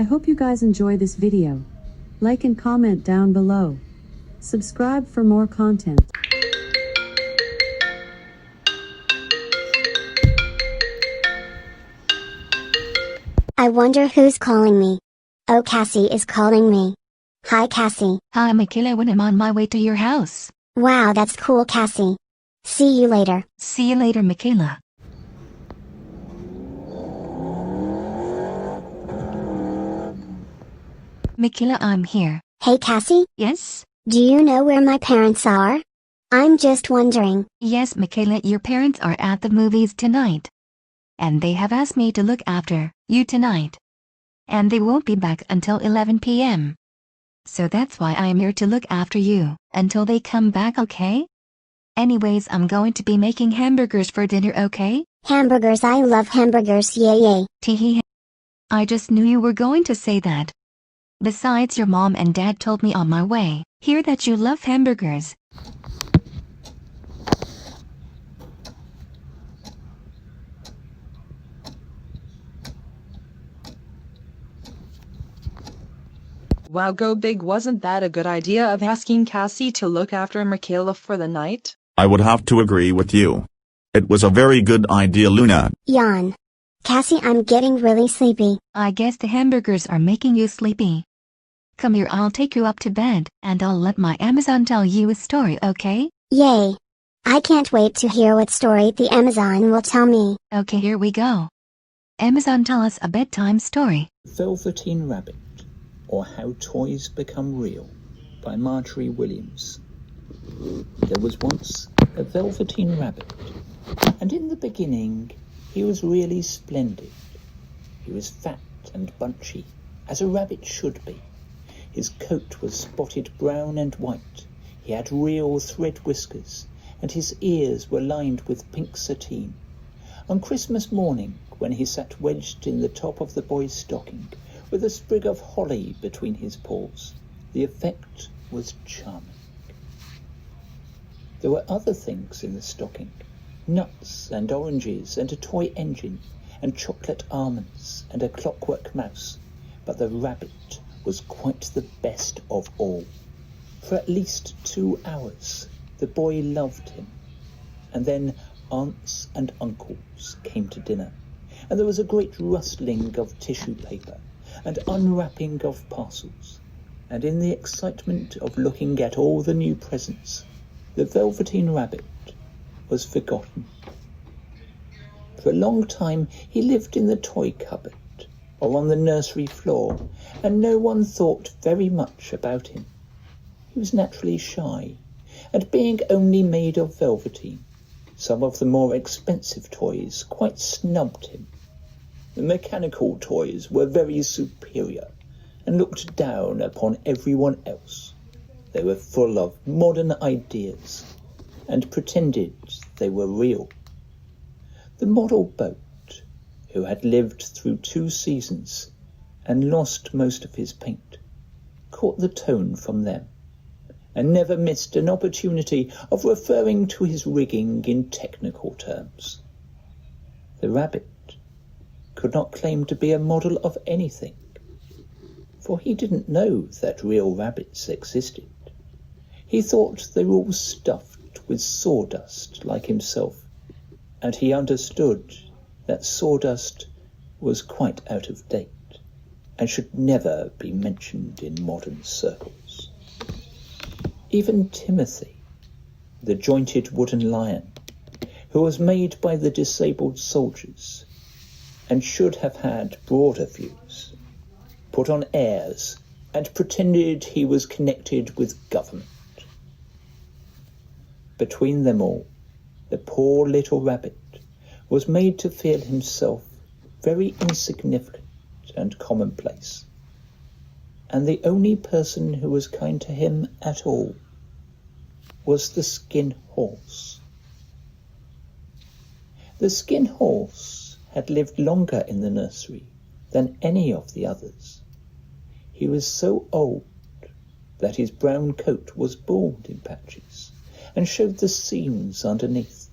I hope you guys enjoy this video. Like and comment down below. Subscribe for more content. I wonder who's calling me. Oh, Cassie is calling me. Hi, Cassie. Hi, Makayla. When I'm on my way to your house. Wow, that's cool, Cassie. See you later. See you later, Makayla. Makayla, I'm here. Hey, Cassie? Yes? Do you know where my parents are? I'm just wondering. Yes, Makayla, your parents are at the movies tonight. And they have asked me to look after you tonight. And they won't be back until 11 p.m. So that's why I am here to look after you until they come back, okay? Anyways, I'm going to be making hamburgers for dinner, okay? Hamburgers, I love hamburgers, yay. Teehee. I just knew you were going to say that. Besides, your mom and dad told me on my way here that you love hamburgers. Wow, GoBig, wasn't that a good idea of asking Cassie to look after Makayla for the night? I would have to agree with you. It was a very good idea, Luna. Yawn. Cassie, I'm getting really sleepy. I guess the hamburgers are making you sleepy. Come here, I'll take you up to bed, and I'll let my Amazon tell you a story, okay? Yay. I can't wait to hear what story the Amazon will tell me. Okay, here we go. Amazon, tell us a bedtime story. Velveteen Rabbit, or How Toys Become Real, by Marjorie Williams. There was once a Velveteen Rabbit, and in the beginning he was really splendid. He was fat and bunchy, as a rabbit should be. His coat was spotted brown and white, he had real thread whiskers, and his ears were lined with pink sateen. On Christmas morning, when he sat wedged in the top of the boy's stocking, with a sprig of holly between his paws, the effect was charming. There were other things in the stocking, nuts and oranges and a toy engine and chocolate almonds and a clockwork mouse, but the rabbit was quite the best of all. For at least 2 hours the boy loved him, and then aunts and uncles came to dinner, and there was a great rustling of tissue paper and unwrapping of parcels, and in the excitement of looking at all the new presents, the Velveteen Rabbit was forgotten. For a long time he lived in the toy cupboard or on the nursery floor, and no one thought very much about him. He was naturally shy, and being only made of velveteen, some of the more expensive toys quite snubbed him. The mechanical toys were very superior and looked down upon everyone else. They were full of modern ideas and pretended they were real. The model boat, who had lived through 2 seasons and lost most of his paint, caught the tone from them and never missed an opportunity of referring to his rigging in technical terms. The rabbit could not claim to be a model of anything, for he didn't know that real rabbits existed. He thought they were all stuffed with sawdust like himself, and he understood that sawdust was quite out of date and should never be mentioned in modern circles. Even Timothy, the jointed wooden lion, who was made by the disabled soldiers and should have had broader views, put on airs and pretended he was connected with government. Between them all, the poor little rabbit was made to feel himself very insignificant and commonplace, and the only person who was kind to him at all was the Skin Horse. The Skin Horse had lived longer in the nursery than any of the others. He was so old that his brown coat was bald in patches and showed the seams underneath,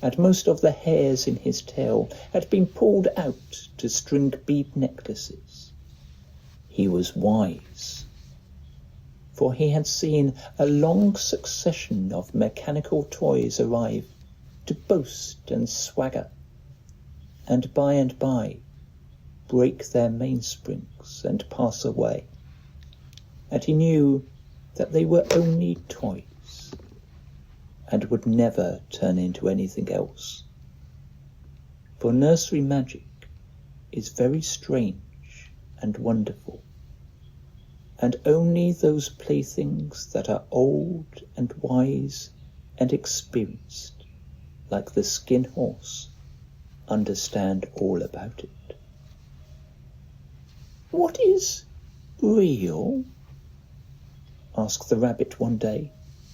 and most of the hairs in his tail had been pulled out to string bead necklaces, He was wise, for he had seen a long succession of mechanical toys arrive to boast and swagger, and by break their mainsprings and pass away. And he knew that they were only toys, and would never turn into anything else. For nursery magic is very strange and wonderful, and only those playthings that are old and wise and experienced, like the skin horse, understand all about it. "What is real?" asked the rabbit one day,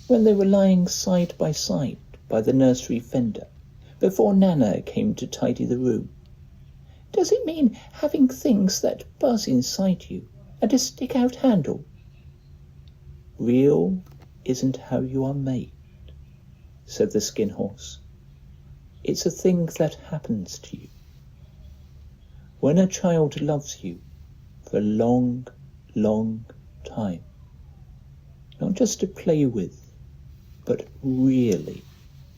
when they were lying side by side by the nursery fender, before Nana came to tidy the room. "Does it mean having things that buzz inside you and a stick-out handle?" "Real isn't how you are made," said the skin horse. "It's a thing that happens to you. When a child loves you for a long, long time, not just to play with, but really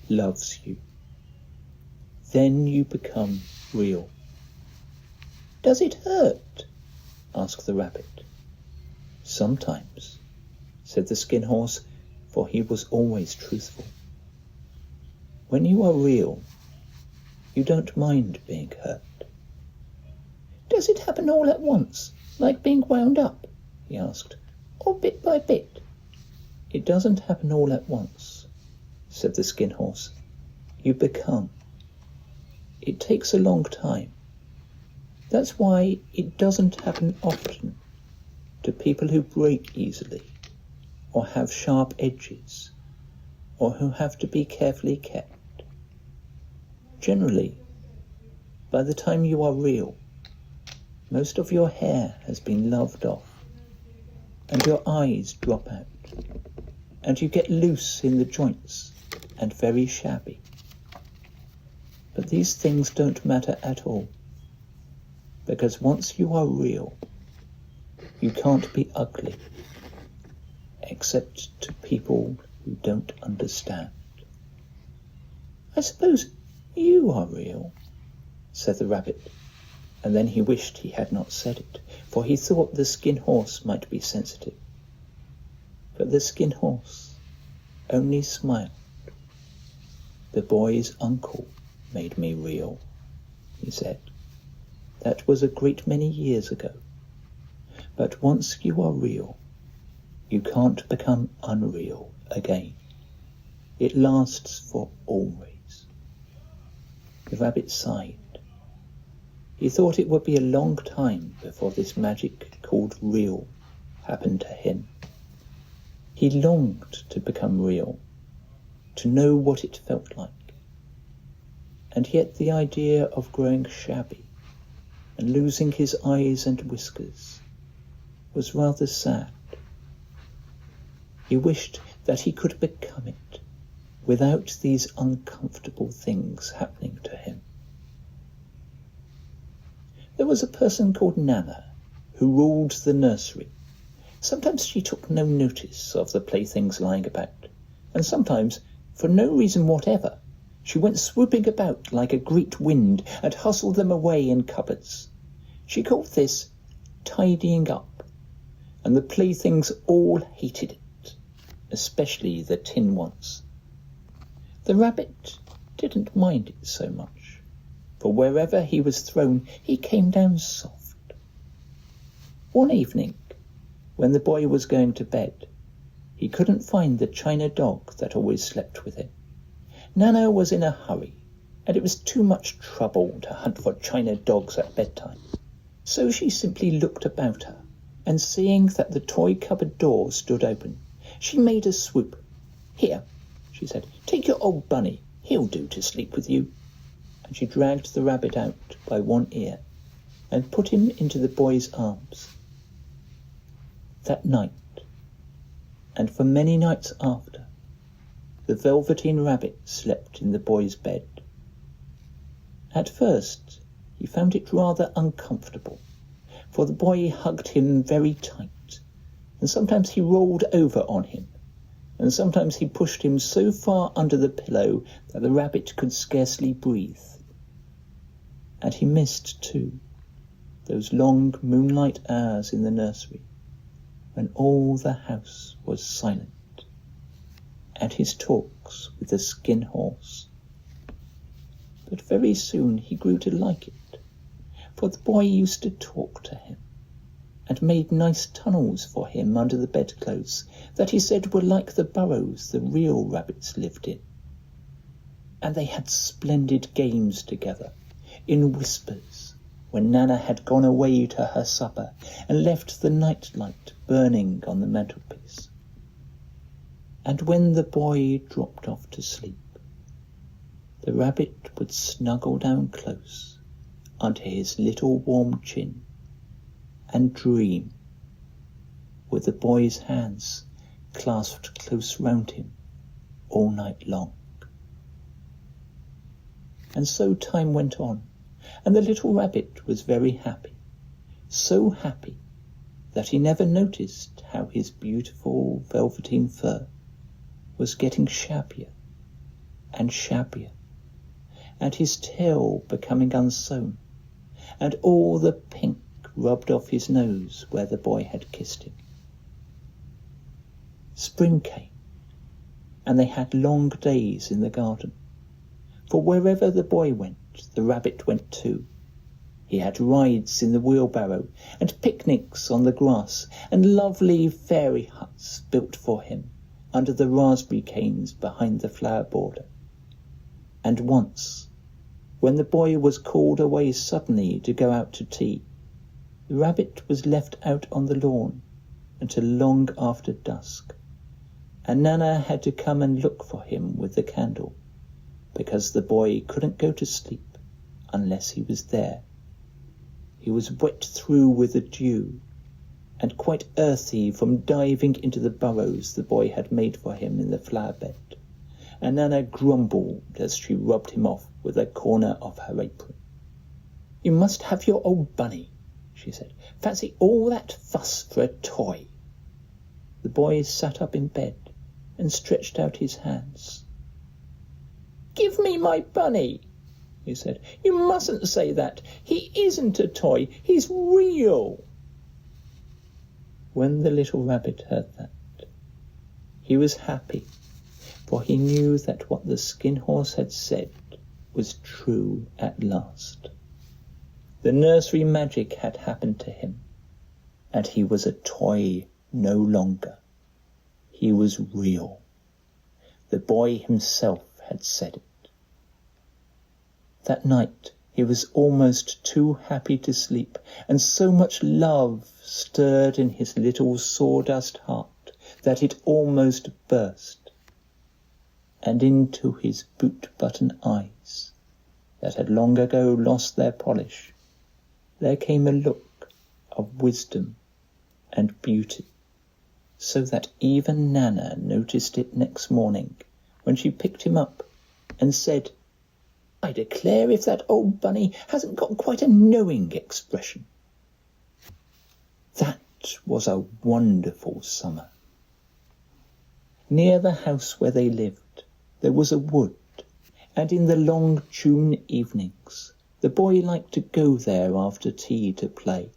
loves you, then you become real." "Does it hurt?" asked the rabbit. "Sometimes," said the skin horse, for he was always truthful. "When you are real, you don't mind being hurt." "Does it happen all at once, like being wound up?" he asked, "or bit by bit?" "It doesn't happen all at once," said the skin horse. "You become. It takes a long time. That's why it doesn't happen often to people who break easily, or have sharp edges, or who have to be carefully kept. Generally, by the time you are real, most of your hair has been loved off, and your eyes drop out, and you get loose in the joints and very shabby. But these things don't matter at all, because once you are real, you can't be ugly, except to people who don't understand." "I suppose you are real," said the rabbit, and then he wished he had not said it, for he thought the skin horse might be sensitive. But the skin horse only smiled. "The boy's uncle made me real," he said. "That was a great many years ago. But once you are real, you can't become unreal again. It lasts for always." The rabbit sighed. He thought it would be a long time before this magic called real happened to him. He longed to become real, to know what it felt like. And yet the idea of growing shabby and losing his eyes and whiskers was rather sad. He wished that he could become it without these uncomfortable things happening to him. There was a person called Nana who ruled the nursery. Sometimes she took no notice of the playthings lying about, and sometimes, for no reason whatever, she went swooping about like a great wind and hustled them away in cupboards. She called this tidying up, and the playthings all hated it, especially the tin ones. The rabbit didn't mind it so much, for wherever he was thrown, he came down soft. One evening, when the boy was going to bed, he couldn't find the china dog that always slept with him. Nana was in a hurry, and it was too much trouble to hunt for china dogs at bedtime. So she simply looked about her, and seeing that the toy cupboard door stood open, she made a swoop. "Here," she said, "take your old bunny. He'll do to sleep with you." And she dragged the rabbit out by one ear and put him into the boy's arms. That night, and for many nights after, the Velveteen Rabbit slept in the boy's bed. At first, he found it rather uncomfortable, for the boy hugged him very tight, and sometimes he rolled over on him, and sometimes he pushed him so far under the pillow that the rabbit could scarcely breathe. And he missed, too, those long moonlight hours in the nursery, when all the house was silent, and his talks with the skin horse. But very soon he grew to like it, for the boy used to talk to him, and made nice tunnels for him under the bedclothes that he said were like the burrows the real rabbits lived in. And they had splendid games together, in whispers, when Nana had gone away to her supper and left the nightlight burning on the mantelpiece. And when the boy dropped off to sleep, the rabbit would snuggle down close under his little warm chin and dream, with the boy's hands clasped close round him all night long. And so time went on, and the little rabbit was very happy, so happy that he never noticed how his beautiful velveteen fur was getting shabbier and shabbier, and his tail becoming unsewn, and all the pink rubbed off his nose where the boy had kissed him. Spring came, and they had long days in the garden, for wherever the boy went, the rabbit went too. He had rides in the wheelbarrow, and picnics on the grass, and lovely fairy huts built for him under the raspberry canes behind the flower border. And once, when the boy was called away suddenly to go out to tea, the rabbit was left out on the lawn until long after dusk, and Nana had to come and look for him with the candle, because the boy couldn't go to sleep unless he was there. He was wet through with the dew, and quite earthy from diving into the burrows the boy had made for him in the flower bed, and Nana grumbled as she rubbed him off with a corner of her apron. "You must have your old bunny," she said. "Fancy all that fuss for a toy." The boy sat up in bed and stretched out his hands. "Give me my bunny," he said. "You mustn't say that. He isn't a toy. He's real." When the little rabbit heard that, he was happy, for he knew that what the skin horse had said was true at last. The nursery magic had happened to him, and he was a toy no longer. He was real. The boy himself had said it. That night he was almost too happy to sleep, and so much love stirred in his little sawdust heart that it almost burst, and into his boot-button eyes, that had long ago lost their polish, there came a look of wisdom and beauty, so that even Nana noticed it next morning when she picked him up and said, "I declare if that old bunny hasn't got quite a knowing expression." That was a wonderful summer. Near the house where they lived, there was a wood, and in the long June evenings, the boy liked to go there after tea to play.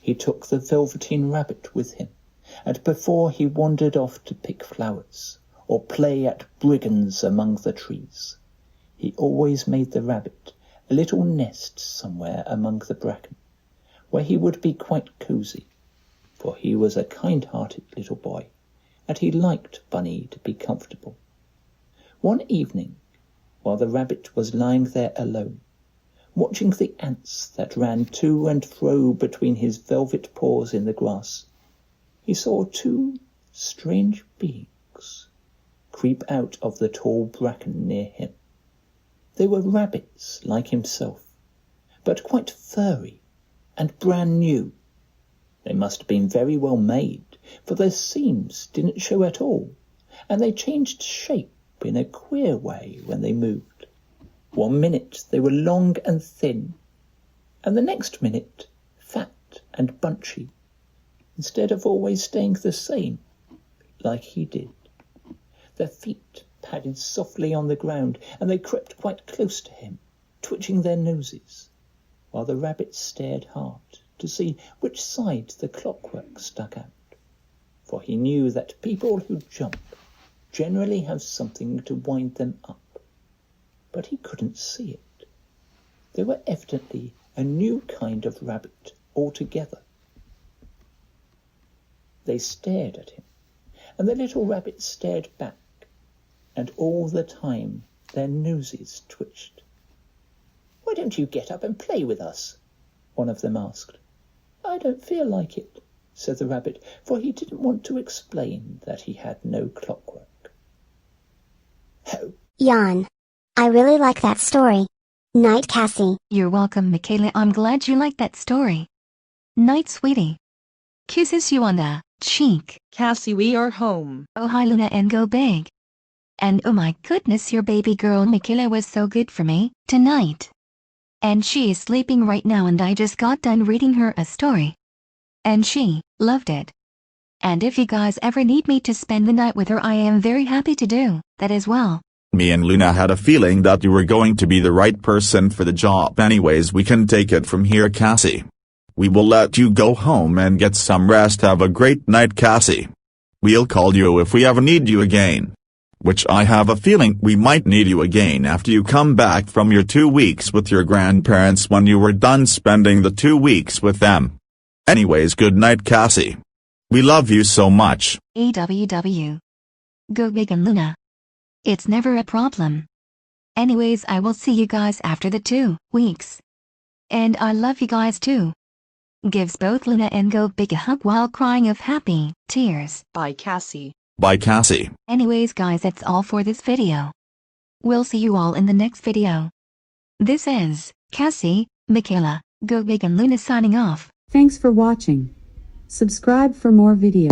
He took the velveteen rabbit with him, and before he wandered off to pick flowers, or play at brigands among the trees, he always made the rabbit a little nest somewhere among the bracken, where he would be quite cosy, for he was a kind-hearted little boy, and he liked Bunny to be comfortable. One evening, while the rabbit was lying there alone, watching the ants that ran to and fro between his velvet paws in the grass, he saw two strange beings creep out of the tall bracken near him. They were rabbits like himself, but quite furry and brand new. They must have been very well made, for their seams didn't show at all, and they changed shape in a queer way when they moved. One minute they were long and thin, and the next minute fat and bunchy, instead of always staying the same, like he did. Their feet padded softly on the ground, and they crept quite close to him, twitching their noses, while the rabbits stared hard to see which side the clockwork stuck out, for he knew that people who jump generally have something to wind them up. But he couldn't see it. They were evidently a new kind of rabbit altogether. They stared at him, and the little rabbits stared back, and all the time their noses twitched. "Why don't you get up and play with us?" one of them asked. "I don't feel like it," said the rabbit, for he didn't want to explain that he had no clockwork. "Oh." Yawn. I really like that story. Night, Cassie. You're welcome, Makayla. I'm glad you liked that story. Night, sweetie. Kisses you on the cheek. Cassie, we are home. Oh, hi, Luna and Go Big. And oh my goodness, your baby girl Makayla was so good for me tonight. And she is sleeping right now, and I just got done reading her a story. And she loved it. And if you guys ever need me to spend the night with her, I am very happy to do that as well. Me and Luna had a feeling that you were going to be the right person for the job. Anyways, we can take it from here, Cassie. We will let you go home and get some rest. Have a great night, Cassie. We'll call you if we ever need you again. Which I have a feeling we might need you again after you come back from your 2 weeks with your grandparents, when you were done spending the 2 weeks with them. Anyways, good night, Cassie. We love you so much. AWW. Go Big and Luna. It's never a problem. Anyways, I will see you guys after the 2 weeks. And I love you guys too. Gives both Luna and Go Big a hug while crying of happy tears. Bye, Cassie. Bye, Cassie. Anyways, guys, that's all for this video. We'll see you all in the next video. This is Cassie, Makayla, Go Big and Luna signing off. Thanks for watching. Subscribe for more videos.